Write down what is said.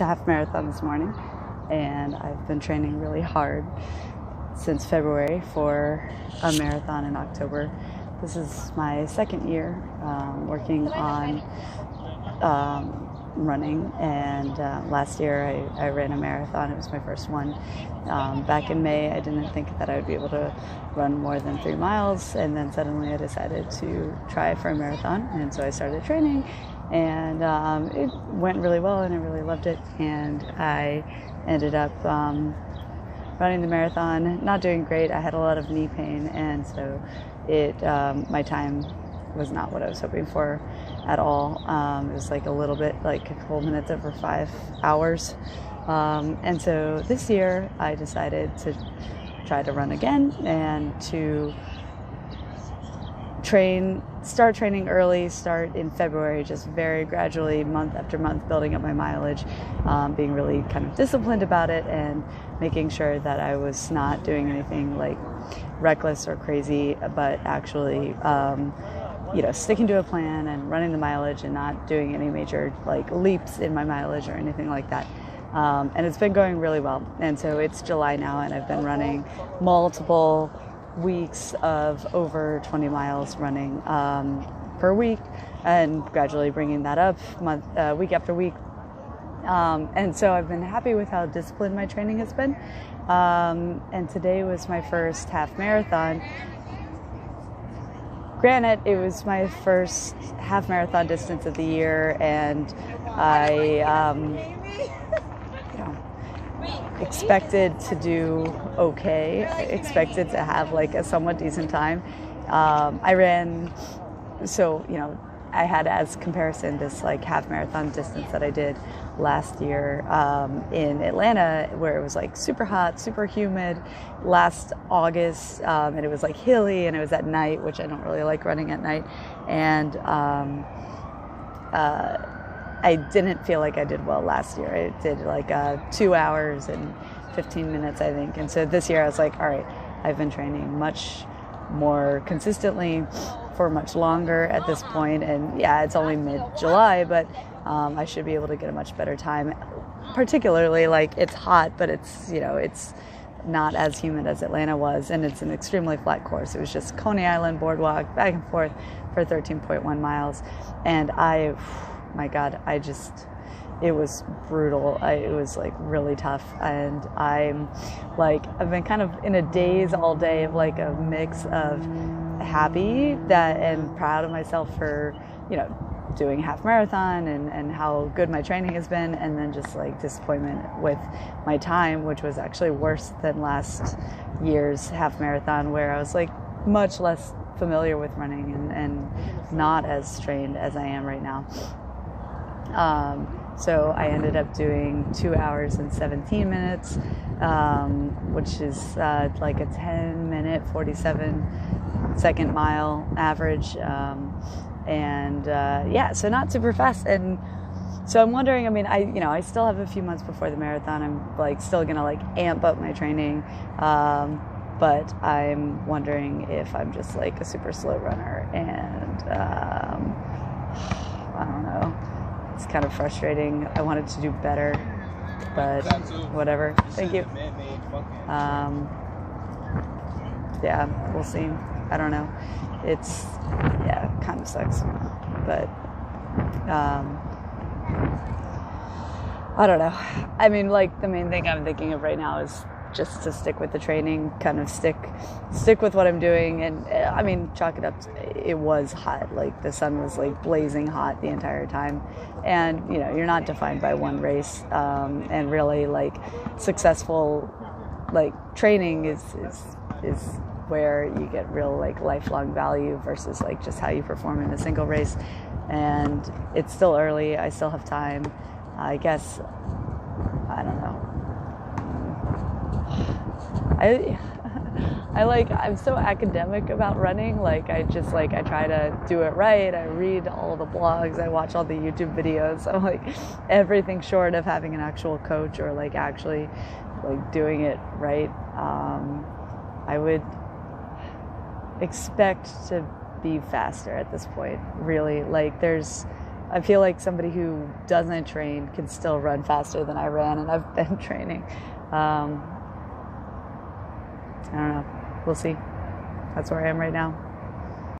finished a half marathon this morning, and I've been training really hard since February for a marathon in October. This is my second year working on running, and last year I ran a marathon. It was my first one. Back in May, I didn't think that I would be able to run more than 3 miles, and then suddenly I decided to try for a marathon, and so I started training, and it went really well, and I really loved it, and I ended up running the marathon, not doing great. I had a lot of knee pain, and so my time was not what I was hoping for at all. It was like a couple minutes over 5 hours. And so this year I decided to try to run again and to start training early, start in February, just very gradually, month after month, building up my mileage, being really kind of disciplined about it, and making sure that I was not doing anything like reckless or crazy, but actually sticking to a plan and running the mileage and not doing any major like leaps in my mileage or anything like that. And it's been going really well. And so it's July now, and I've been running multiple weeks of over 20 miles running per week, and gradually bringing that up week after week. And so I've been happy with how disciplined my training has been. And today was my first half marathon. Granted, it was my first half marathon distance of the year, and I expected to do okay. I expected to have like a somewhat decent time. I had as comparison this like half marathon distance that I did last year in Atlanta, where it was like super hot, super humid last August, and it was like hilly, and it was at night, which I don't really like running at night, and I didn't feel like I did well last year. I did like 2 hours and 15 minutes, I think, and so this year I was like, all right, I've been training much more consistently for much longer at this point, and yeah, it's only mid-July, but I should be able to get a much better time. Particularly, like, it's hot, but it's not as humid as Atlanta was, and it's an extremely flat course. It was just Coney Island boardwalk back and forth for 13.1 miles, and it was brutal. It was like really tough, and I've been kind of in a daze all day of like a mix of happy and proud of myself for doing half marathon and how good my training has been, and then just like disappointment with my time, which was actually worse than last year's half marathon, where I was like much less familiar with running and not as trained as I am right now. So I ended up doing 2 hours and 17 minutes, which is like a 10-minute, 47-second mile average. So not super fast. And so I'm wondering, I still have a few months before the marathon. I'm like still going to like amp up my training. But I'm wondering if I'm just like a super slow runner, and I don't know. It's kind of frustrating. I wanted to do better, but whatever. Thank you. Yeah, we'll see. I don't know. It kind of sucks, but I don't know. I mean, like, the main thing I'm thinking of right now is just to stick with the training, kind of stick with what I'm doing. And chalk it up. It was hot. Like, the sun was like blazing hot the entire time. And, you're not defined by one race. And really, like, successful, like, training is where you get real, like, lifelong value versus, like, just how you perform in a single race. And it's still early. I still have time. I guess, I don't know. I'm so academic about running. Like, I try to do it right. I read all the blogs. I watch all the YouTube videos. I'm like, everything short of having an actual coach or like actually like doing it right. I would expect to be faster at this point. Really, like, there's I feel like somebody who doesn't train can still run faster than I ran, and I've been training. I don't know. We'll see. That's where I am right now.